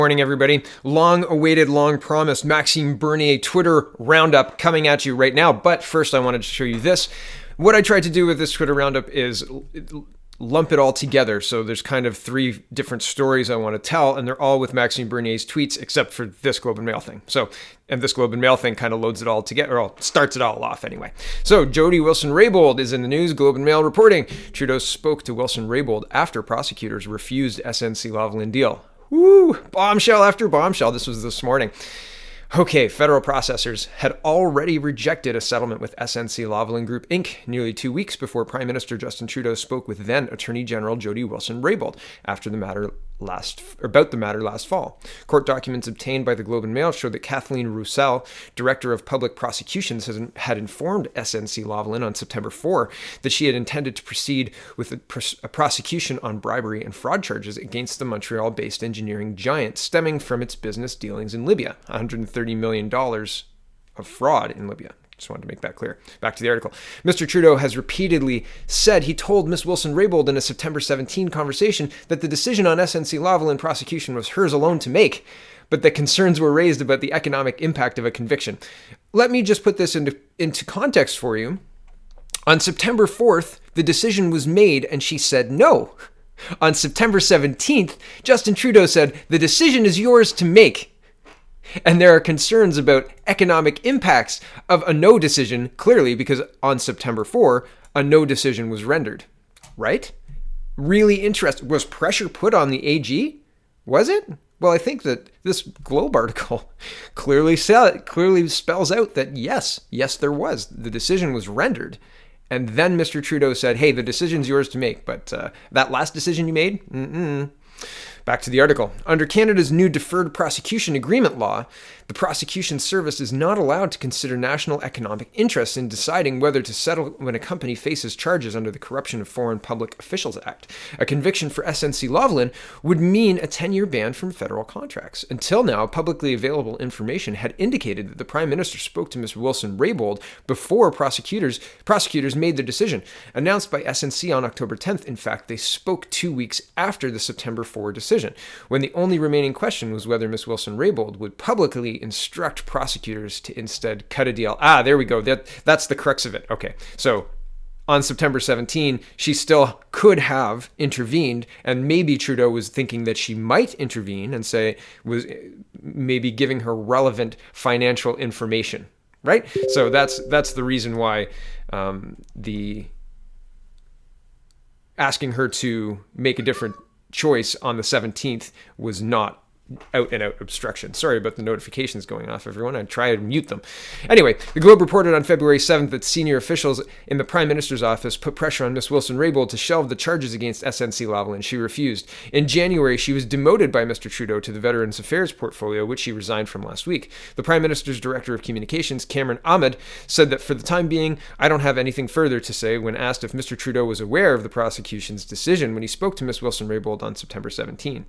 Morning, everybody. Long-awaited, long-promised Maxime Bernier Twitter Roundup coming at you right now. But first, I wanted to show you this. What I tried to do with this Twitter Roundup is lump it all together. So there's kind of three different stories I want to tell, and they're all with Maxime Bernier's tweets, except for this Globe and Mail thing. And this Globe and Mail thing kind of loads it all together, or starts it all off anyway. So Jody Wilson-Raybould is in the news. Globe and Mail reporting. Trudeau spoke to Wilson-Raybould after prosecutors refused SNC Lavalin deal. Woo! Bombshell after bombshell. This was this morning. Okay, federal processors had already rejected a settlement with SNC Lavalin Group Inc. nearly 2 weeks before Prime Minister Justin Trudeau spoke with then Attorney General Jody Wilson-Raybould about the matter last fall. Court documents obtained by the Globe and Mail show that Kathleen Roussel, Director of Public Prosecutions, had informed SNC Lavalin on September 4 that she had intended to proceed with a prosecution on bribery and fraud charges against the Montreal-based engineering giant stemming from its business dealings in Libya, $130 million of fraud in Libya. Just wanted to make that clear. Back to the article. Mr. Trudeau has repeatedly said he told Ms. Wilson-Raybould in a September 17 conversation that the decision on SNC Lavalin prosecution was hers alone to make, but that concerns were raised about the economic impact of a conviction. Let me just put this into context for you. On September 4th, the decision was made and she said no. On September 17th, Justin Trudeau said, the decision is yours to make. And there are concerns about economic impacts of a no decision, clearly, because on September 4, a no decision was rendered. Right? Really interesting. Was pressure put on the AG? Was it? Well, I think that this Globe article clearly spells out that yes, there was. The decision was rendered. And then Mr. Trudeau said, hey, the decision's yours to make. But that last decision you made? Back to the article. Under Canada's new deferred prosecution agreement law, the prosecution service is not allowed to consider national economic interests in deciding whether to settle when a company faces charges under the Corruption of Foreign Public Officials Act. A conviction for SNC Lavalin would mean a 10-year ban from federal contracts. Until now, publicly available information had indicated that the Prime Minister spoke to Ms. Wilson-Raybould before prosecutors made their decision. Announced by SNC on October 10th, in fact, they spoke 2 weeks after the September 4 decision, when the only remaining question was whether Ms. Wilson-Raybould would publicly instruct prosecutors to instead cut a deal. There we go. That's the crux of it. Okay, so on September 17, she still could have intervened, and maybe Trudeau was thinking that she might intervene and was maybe giving her relevant financial information, right? So that's the reason why the asking her to make a different choice on the 17th was not out and out obstruction. Sorry about the notifications going off, everyone. I'd try and mute them. Anyway, the Globe reported on February 7th that senior officials in the Prime Minister's office put pressure on Ms. Wilson-Raybould to shelve the charges against SNC Lavalin. She refused. In January, she was demoted by Mr. Trudeau to the Veterans Affairs portfolio, which she resigned from last week. The Prime Minister's Director of Communications, Cameron Ahmed, said that for the time being, I don't have anything further to say when asked if Mr. Trudeau was aware of the prosecution's decision when he spoke to Ms. Wilson-Raybould on September 17.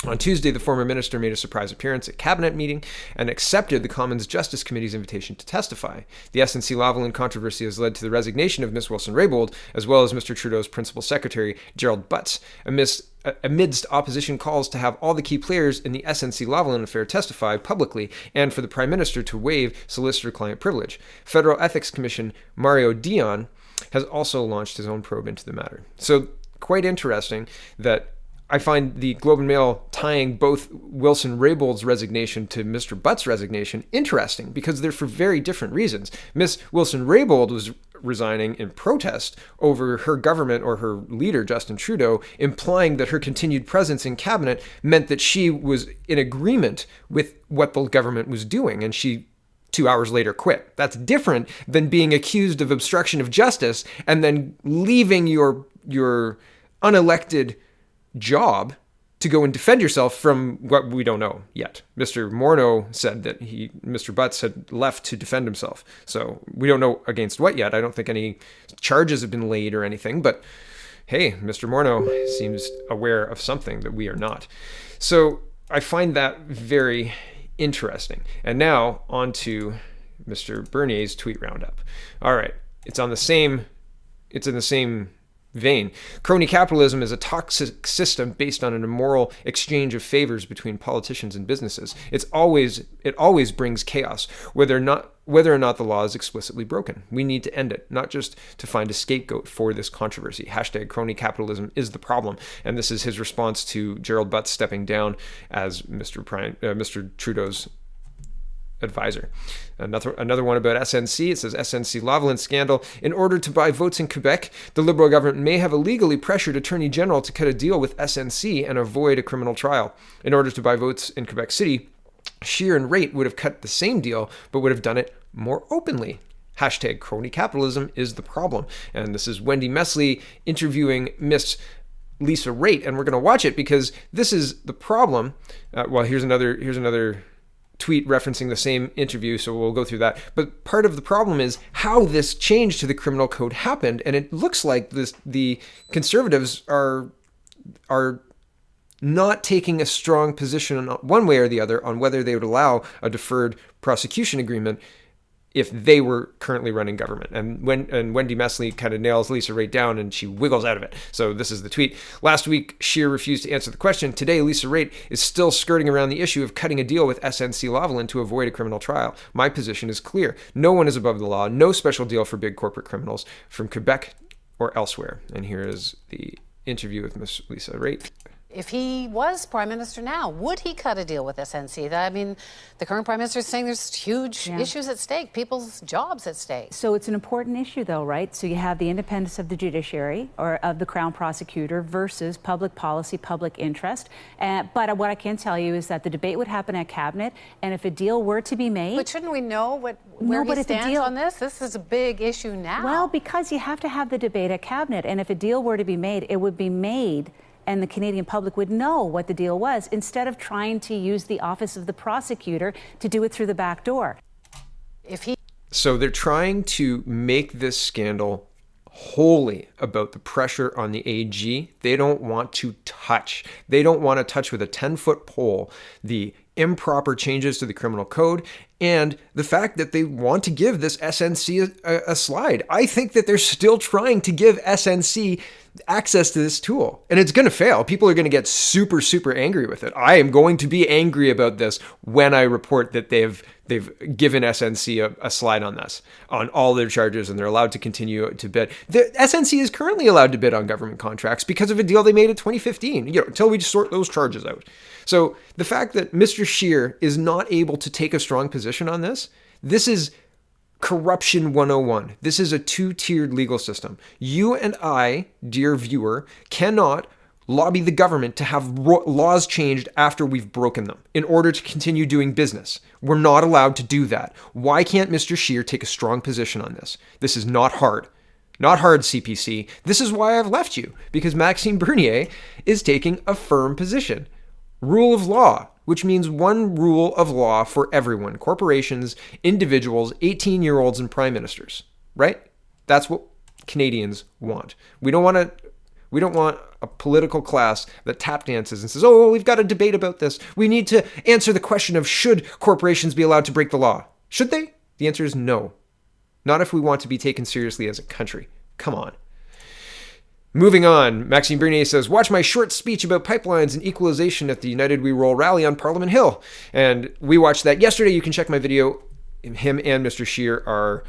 On Tuesday, the former minister made a surprise appearance at cabinet meeting and accepted the Commons Justice Committee's invitation to testify. The SNC Lavalin controversy has led to the resignation of Ms. Wilson-Raybould, as well as Mr. Trudeau's principal secretary, Gerald Butts, amidst opposition calls to have all the key players in the SNC Lavalin affair testify publicly and for the Prime Minister to waive solicitor-client privilege. Federal Ethics Commission Mario Dion has also launched his own probe into the matter. So, quite interesting that I find the Globe and Mail tying both Wilson-Raybould's resignation to Mr. Butt's resignation interesting because they're for very different reasons. Ms. Wilson-Raybould was resigning in protest over her government or her leader, Justin Trudeau, implying that her continued presence in cabinet meant that she was in agreement with what the government was doing, and she 2 hours later quit. That's different than being accused of obstruction of justice and then leaving your unelected job to go and defend yourself from what we don't know yet. Mr. Morneau said that Mr. Butts had left to defend himself. So we don't know against what yet. I don't think any charges have been laid or anything, but hey, Mr. Morneau seems aware of something that we are not. So I find that very interesting. And now on to Mr. Bernier's tweet roundup. All right. It's in the same vein. Crony capitalism is a toxic system based on an immoral exchange of favors between politicians and businesses. It always brings chaos, whether or not the law is explicitly broken. We need to end it, not just to find a scapegoat for this controversy. Hashtag crony capitalism is the problem. And this is his response to Gerald Butts stepping down as Mr. Trudeau's advisor. Another one about SNC. It says SNC Lavalin scandal. In order to buy votes in Quebec, the Liberal government may have illegally pressured Attorney General to cut a deal with SNC and avoid a criminal trial. In order to buy votes in Quebec City, Scheer and Raitt would have cut the same deal, but would have done it more openly. Hashtag crony capitalism is the problem. And this is Wendy Mesley interviewing Miss Lisa Raitt, and we're going to watch it because this is the problem. Here's another tweet referencing the same interview, so we'll go through that. But part of the problem is how this change to the criminal code happened, and it looks like the Conservatives are not taking a strong position one way or the other on whether they would allow a deferred prosecution agreement if they were currently running government. And Wendy Mesley kind of nails Lisa Raitt down, and she wiggles out of it. So this is the tweet. Last week, Scheer refused to answer the question. Today, Lisa Raitt is still skirting around the issue of cutting a deal with SNC Lavalin to avoid a criminal trial. My position is clear. No one is above the law. No special deal for big corporate criminals from Quebec or elsewhere. And here is the interview with Miss Lisa Raitt. If he was Prime Minister now, would he cut a deal with SNC? I mean, the current Prime Minister is saying there's huge issues at stake, people's jobs at stake. So it's an important issue, though, right? So you have the independence of the judiciary or of the Crown Prosecutor versus public policy, public interest. But what I can tell you is that the debate would happen at Cabinet, and if a deal were to be made... But shouldn't we know where he stands on this? This is a big issue now. Well, because you have to have the debate at Cabinet, and if a deal were to be made, it would be made... and the Canadian public would know what the deal was instead of trying to use the office of the prosecutor to do it through the back door. So they're trying to make this scandal wholly about the pressure on the AG. They don't want to touch. They don't want to touch with a 10-foot pole the improper changes to the criminal code and the fact that they want to give this SNC a slide. I think that they're still trying to give SNC access to this tool, and it's going to fail. People are going to get super, super angry with it. I am going to be angry about this when I report that they've given SNC a slide on this, on all their charges, and they're allowed to continue to bid. The SNC is currently allowed to bid on government contracts because of a deal they made in 2015, until we sort those charges out. So the fact that Mr. Scheer is not able to take a strong position on this is corruption 101. This is a two-tiered legal system. You and I, dear viewer, cannot lobby the government to have laws changed after we've broken them in order to continue doing business. We're not allowed to do that. Why can't Mr. Scheer take a strong position on this? This is not hard. Not hard, CPC. This is why I've left you, because Maxime Bernier is taking a firm position. Rule of law, which means one rule of law for everyone, corporations, individuals, 18-year-olds, and prime ministers, right? That's what Canadians want. We don't want a political class that tap dances and says, oh, well, we've got a debate about this. We need to answer the question of should corporations be allowed to break the law? Should they? The answer is no. Not if we want to be taken seriously as a country. Come on. Moving on, Maxime Bernier says, watch my short speech about pipelines and equalization at the United We Roll rally on Parliament Hill. And we watched that yesterday. You can check my video. Him and Mr. Scheer are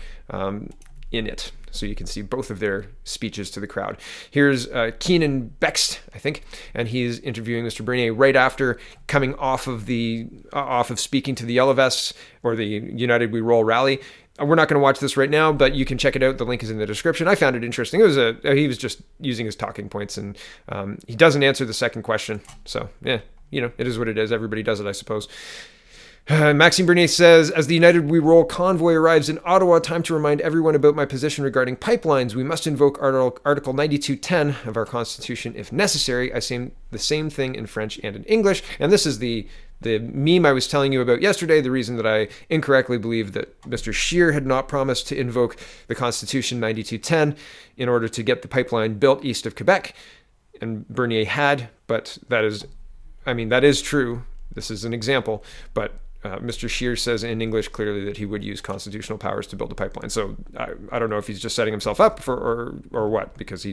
in it, so you can see both of their speeches to the crowd. Here's Keenan Bext, I think, and he's interviewing Mr. Bernier right after coming off of speaking to the Yellow Vests or the United We Roll rally. We're not going to watch this right now, but you can check it out. The link is in the description. I found it interesting. He was just using his talking points, and he doesn't answer the second question. So, yeah, it is what it is. Everybody does it, I suppose. Maxime Bernier says, as the United We Roll convoy arrives in Ottawa, time to remind everyone about my position regarding pipelines. We must invoke Article 92.10 of our Constitution if necessary. I say the same thing in French and in English. And this is the meme I was telling you about yesterday, the reason that I incorrectly believed that Mr. Scheer had not promised to invoke the Constitution 92.10 in order to get the pipeline built east of Quebec. And Bernier had, but that is true. This is an example, but Mr. Scheer says in English clearly that he would use constitutional powers to build a pipeline. So I don't know if he's just setting himself up for or what, because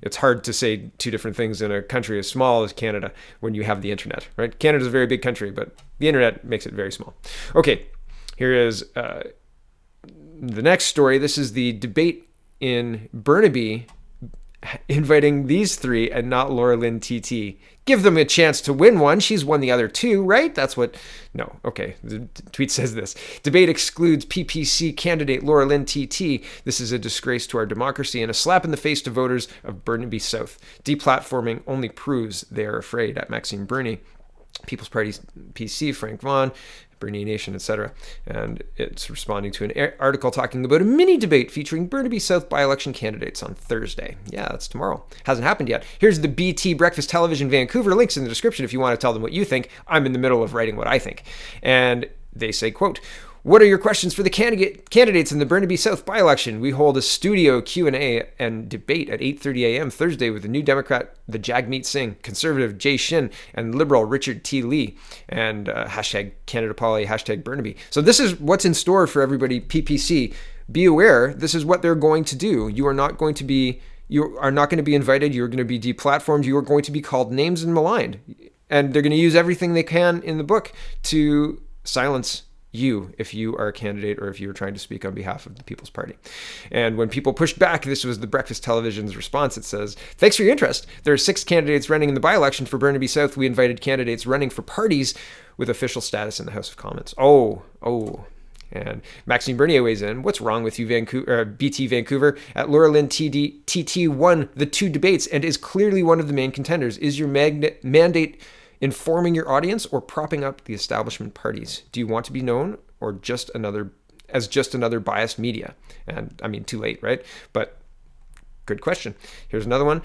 it's hard to say two different things in a country as small as Canada when you have the internet, right? Canada's a very big country, but the internet makes it very small. Okay, here is the next story. This is the debate in Burnaby inviting these three and not Laura Lynn TT. Give them a chance to win one. She's won the other two, right? That's what... No, okay. The tweet says this. Debate excludes PPC candidate Laura Lynn TT. This is a disgrace to our democracy and a slap in the face to voters of Burnaby South. Deplatforming only proves they are afraid. At Maxime Bernier, People's Party PC, Frank Vaughan, Bernier Nation, etc. And it's responding to an article talking about a mini debate featuring Burnaby South by-election candidates on Thursday. Yeah, that's tomorrow. Hasn't happened yet. Here's the BT Breakfast Television Vancouver. Links in the description if you want to tell them what you think. I'm in the middle of writing what I think. And they say, quote, "What are your questions for the candidates in the Burnaby South by-election? We hold a studio Q&A and debate at 8:30 a.m. Thursday with the New Democrat, the Jagmeet Singh, Conservative Jay Shin, and Liberal Richard T. Lee, and hashtag Canada Poly, hashtag Burnaby." So this is what's in store for everybody, PPC. Be aware, this is what they're going to do. You are not going to be invited. You're going to be deplatformed. You are going to be called names and maligned. And they're going to use everything they can in the book to silence you if you are a candidate or if you are trying to speak on behalf of the People's Party. And when people pushed back, this was the Breakfast Television's response. It says, "Thanks for your interest. There are 6 candidates running in the by-election for Burnaby South. We invited candidates running for parties with official status in the House of Commons." And Maxime Bernier weighs in. "What's wrong with you, BT Vancouver? At Laura Lynn TT won the 2 debates and is clearly one of the main contenders. Is your mandate informing your audience or propping up the establishment parties? Do you want to be known or just another biased media?" And I mean, too late, right? But good question. Here's another one.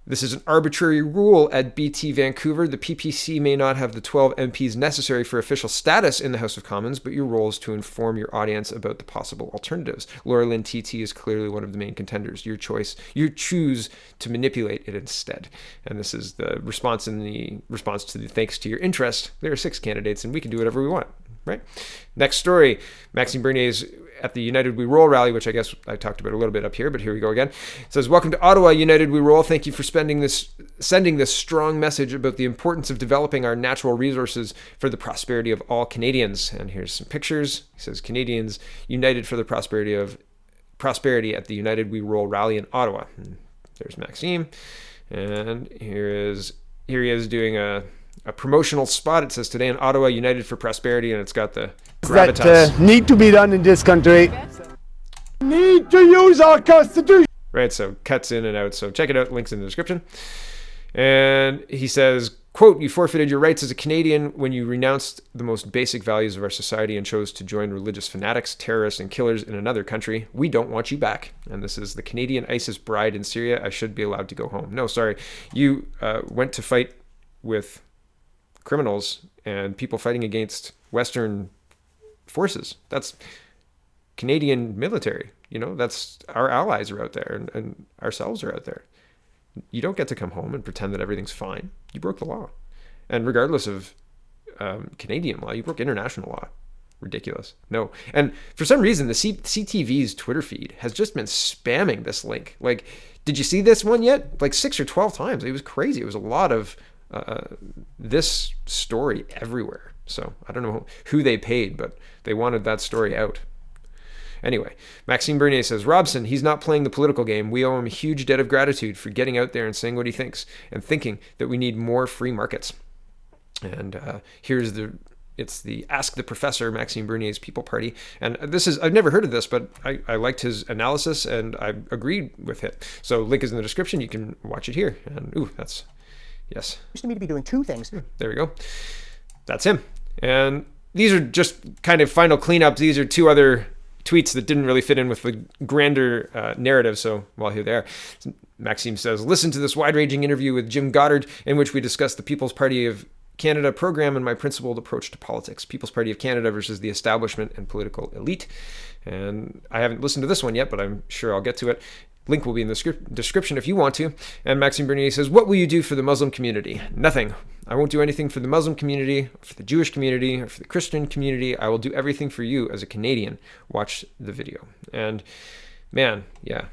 "This is an arbitrary rule at BT Vancouver. The PPC may not have the 12 MPs necessary for official status in the House of Commons, but your role is to inform your audience about the possible alternatives. Laura Lynn TT is clearly one of the main contenders. Your choice. You choose to manipulate it instead." And this is the response to the "thanks to your interest. There are 6 candidates and we can do whatever we want." Right? Next story. Maxime Bernier's at the United We Roll rally, which I guess I talked about a little bit up here, but here we go again. It says, "Welcome to Ottawa, United We Roll. Thank you for sending this strong message about the importance of developing our natural resources for the prosperity of all Canadians." And here's some pictures. He says, "Canadians united for the prosperity at the United We Roll rally in Ottawa." And there's Maxime. And here he is doing a promotional spot. It says, "Today in Ottawa, United for Prosperity," and it's got the gravitas. That need to be done in this country. Need to use our constitution. Right, so cuts in and out. So check it out. Links in the description. And he says, quote, "You forfeited your rights as a Canadian when you renounced the most basic values of our society and chose to join religious fanatics, terrorists, and killers in another country. We don't want you back." And this is the Canadian ISIS bride in Syria. "I should be allowed to go home." No, sorry. You went to fight with criminals and people fighting against Western forces. That's Canadian military. That's our allies are out there and ourselves are out there. You don't get to come home and pretend that everything's fine. You broke the law. And regardless of Canadian law, you broke international law. Ridiculous. No. And for some reason, the CTV's Twitter feed has just been spamming this link. Like, did you see this one yet? Like 6 or 12 times. It was crazy. It was a lot of this story everywhere. So I don't know who they paid, but they wanted that story out. Anyway, Maxime Bernier says, "Robson, he's not playing the political game. We owe him a huge debt of gratitude for getting out there and saying what he thinks and thinking that we need more free markets." And here's it's the Ask the Professor, Maxime Bernier's People Party. And I've never heard of this, but I liked his analysis and I agreed with it. So link is in the description. You can watch it here. And that's... Yes. Seems to me to be doing 2 things. There we go. That's him. And these are just kind of final cleanups. These are 2 other tweets that didn't really fit in with the grander narrative. So while you're there, Maxime says, "Listen to this wide-ranging interview with Jim Goddard in which we discuss the People's Party of Canada program and my principled approach to politics. People's Party of Canada versus the establishment and political elite." And I haven't listened to this one yet, but I'm sure I'll get to it. Link will be in the description if you want to. And Maxime Bernier says, what will you do for the Muslim community? Nothing. I won't do anything for the Muslim community, or for the Jewish community, or for the Christian community. I will do everything for you as a Canadian. Watch the video. And man, yeah,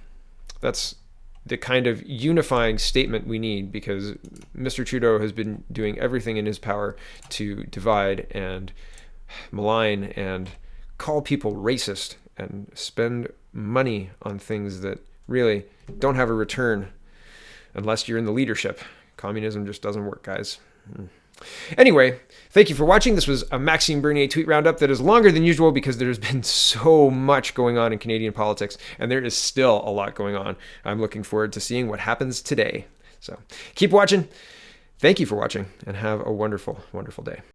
that's the kind of unifying statement we need, because Mr. Trudeau has been doing everything in his power to divide and malign and call people racist and spend money on things that really don't have a return unless you're in the leadership. Communism just doesn't work, guys. Anyway, thank you for watching. This was a Maxime Bernier tweet roundup that is longer than usual because there's been so much going on in Canadian politics, and there is still a lot going on. I'm looking forward to seeing what happens today. So keep watching. Thank you for watching, and have a wonderful, wonderful day.